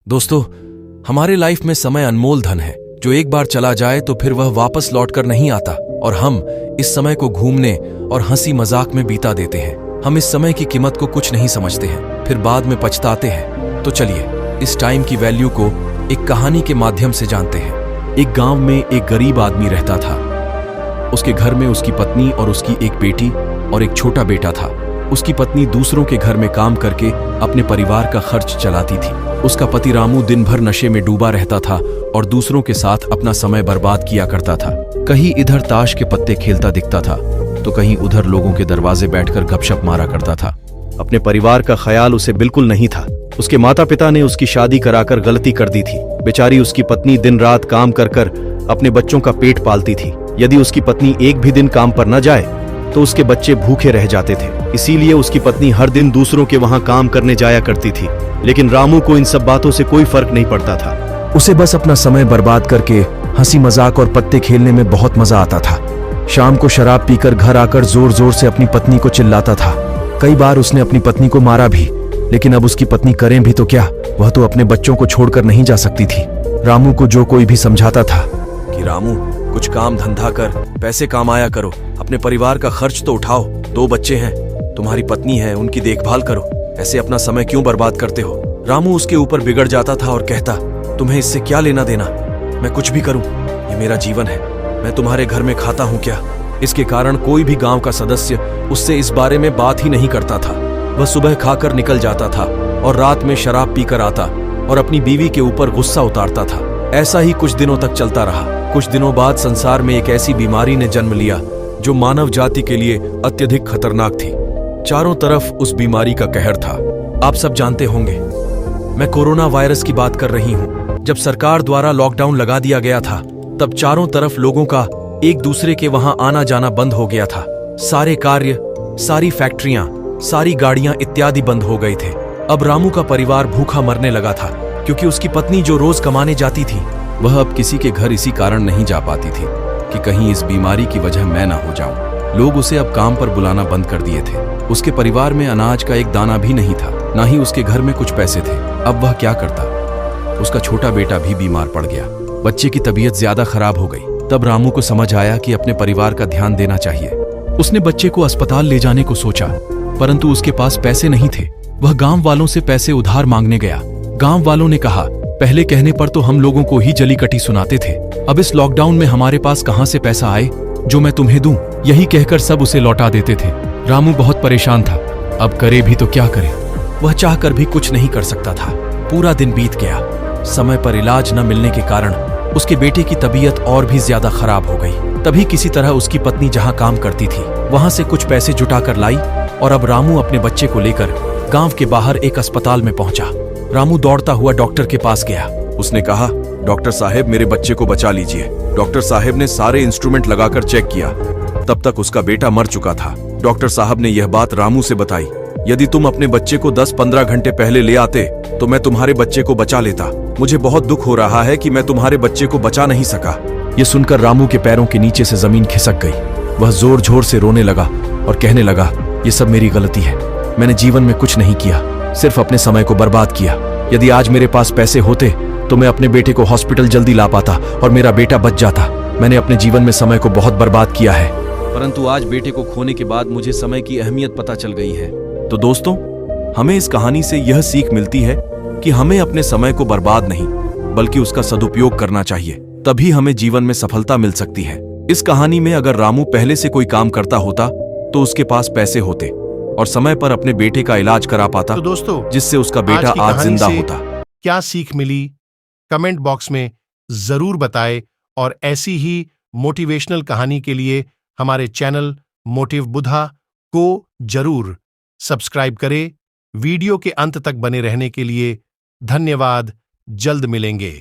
दोस्तों, हमारे लाइफ में समय अनमोल धन है जो एक बार चला जाए तो फिर वह वापस लौटकर नहीं आता और हम इस समय को घूमने और हंसी मजाक में बीता देते हैं। हम इस समय की कीमत को कुछ नहीं समझते हैं, फिर बाद में पछताते हैं। तो चलिए इस टाइम की वैल्यू को एक कहानी के माध्यम से जानते हैं। एक गांव में एक गरीब आदमी रहता था। उसके घर में उसकी पत्नी और उसकी एक बेटी और एक छोटा बेटा था। उसकी पत्नी दूसरों के घर में काम करके अपने परिवार का खर्च चलाती थी। उसका पति रामू दिन भर नशे में डूबा रहता था और दूसरों के साथ अपना समय बर्बाद किया करता था। कहीं इधर ताश के पत्ते खेलता दिखता था तो कहीं उधर लोगों के दरवाजे बैठकर गपशप मारा करता था। अपने परिवार का ख्याल उसे बिल्कुल नहीं था। उसके माता पिता ने उसकी शादी कराकर गलती कर दी थी। बेचारी उसकी पत्नी दिन रात काम कर कर अपने बच्चों का पेट पालती थी। यदि उसकी पत्नी एक भी दिन काम पर न जाए तो उसके बच्चे भूखे रह जाते थे। इसीलिए उसकी पत्नी हर दिन दूसरों के वहां काम करने जाया करती थी। लेकिन रामू को इन सब बातों से कोई फर्क नहीं पड़ता था। उसे बस अपना समय बर्बाद करके हंसी मजाक और पत्ते खेलने में बहुत मजा आता था। शाम को शराब पीकर घर आकर जोर जोर से अपनी पत्नी को चिल्लाता था। कई बार उसने अपनी पत्नी को मारा भी, लेकिन अब उसकी पत्नी करें भी तो क्या, वह तो अपने बच्चों को छोड़कर नहीं जा सकती थी। रामू को जो कोई भी समझाता था कि रामू कुछ काम धंधा कर, पैसे कमाया करो, अपने परिवार का खर्च तो उठाओ, 2 बच्चे हैं, तुम्हारी पत्नी है, उनकी देखभाल करो, ऐसे अपना समय क्यों बर्बाद करते हो। रामू उसके ऊपर बिगड़ जाता था और कहता, तुम्हें इससे क्या लेना देना, मैं कुछ भी करूं, ये मेरा जीवन है, मैं तुम्हारे घर में खाता हूं क्या। इसके कारण कोई भी गांव का सदस्य उससे इस बारे में बात ही नहीं करता था। वह सुबह खाकर निकल जाता था और रात में शराब पीकर आता और अपनी बीवी के ऊपर गुस्सा उतारता था। ऐसा ही कुछ दिनों तक चलता रहा। कुछ दिनों बाद संसार में एक ऐसी बीमारी ने जन्म लिया जो मानव जाति के लिए अत्यधिक खतरनाक थी। चारों तरफ उस बीमारी का कहर था। आप सब जानते होंगे, मैं कोरोना वायरस की बात कर रही हूं। जब सरकार द्वारा लॉकडाउन लगा दिया गया था तब चारों तरफ लोगों का एक दूसरे के वहां आना जाना बंद हो गया था। सारे कार्य, सारी फैक्ट्रियां, सारी गाड़ियां इत्यादि बंद हो गए थे। अब रामू का परिवार भूखा मरने लगा था क्योंकि उसकी पत्नी जो रोज कमाने जाती थी वह अब किसी के घर इसी कारण नहीं जा पाती थी कि कहीं इस बीमारी की वजह मैं ना हो जाऊं। लोग उसे अब काम पर बुलाना बंद कर दिए थे। उसके परिवार में अनाज का एक दाना भी नहीं था, ना ही उसके घर में कुछ पैसे थे। अब वह क्या करता। उसका छोटा बेटा भी बीमार पड़ गया। बच्चे की तबीयत ज्यादा खराब हो गई। तब रामू को समझ आया कि अपने परिवार का ध्यान देना चाहिए। उसने बच्चे को अस्पताल ले जाने को सोचा, परंतु उसके पास पैसे नहीं थे। वह गांव वालों से पैसे उधार मांगने गया। गांव वालों ने कहा, पहले कहने पर तो हम लोगों को ही जली कटी सुनाते थे, अब इस लॉकडाउन में हमारे पास कहां से पैसा आए जो मैं तुम्हें दूं। यही कहकर सब उसे लौटा देते थे। रामू बहुत परेशान था। अब करे भी तो क्या करे। वह चाहकर भी कुछ नहीं कर सकता था। पूरा दिन बीत गया। समय पर इलाज न मिलने के कारण उसके बेटे की तबीयत और भी ज्यादा खराब हो गई। तभी किसी तरह उसकी पत्नी जहां काम करती थी वहां से कुछ पैसे जुटाकर लाई और अब रामू अपने बच्चे को लेकर गांव के बाहर एक अस्पताल में पहुंचा। रामू दौड़ता हुआ डॉक्टर के पास गया। उसने कहा, डॉक्टर साहब मेरे बच्चे को बचा लीजिए। डॉक्टर साहब ने सारे इंस्ट्रूमेंट लगाकर चेक किया। तब तक उसका बेटा मर चुका था। डॉक्टर साहब ने यह बात रामू से बताई, यदि तुम अपने बच्चे को 10-15 घंटे पहले ले आते तो मैं तुम्हारे बच्चे को बचा लेता। मुझे बहुत दुख हो रहा है कि मैं तुम्हारे बच्चे को बचा नहीं सका। ये सुनकर रामू के पैरों के नीचे से जमीन खिसक गई। वह जोर जोर से रोने लगा और कहने लगा, ये सब मेरी गलती है। मैंने जीवन में कुछ नहीं किया, सिर्फ अपने समय को बर्बाद किया। यदि आज मेरे पास पैसे होते तो मैं अपने बेटे को हॉस्पिटल जल्दी ला पाता और मेरा बेटा बच जाता। मैंने अपने जीवन में समय को बहुत बर्बाद किया है, परंतु आज बेटे को खोने के बाद मुझे समय की अहमियत पता चल गई है। तो दोस्तों, हमें इस कहानी से यह सीख मिलती है कि हमें अपने समय को बर्बाद नहीं बल्कि उसका सदुपयोग करना चाहिए, तभी हमें जीवन में सफलता मिल सकती है। इस कहानी में अगर रामू पहले से कोई काम करता होता तो उसके पास पैसे होते और समय पर अपने बेटे का इलाज करा पाता, तो दोस्तों, जिससे उसका बेटा आज जिंदा होता। क्या सीख मिली कमेंट बॉक्स में जरूर बताएं और ऐसी ही मोटिवेशनल कहानी के लिए हमारे चैनल मोटिव बुधा को जरूर सब्सक्राइब करें। वीडियो के अंत तक बने रहने के लिए धन्यवाद। जल्द मिलेंगे।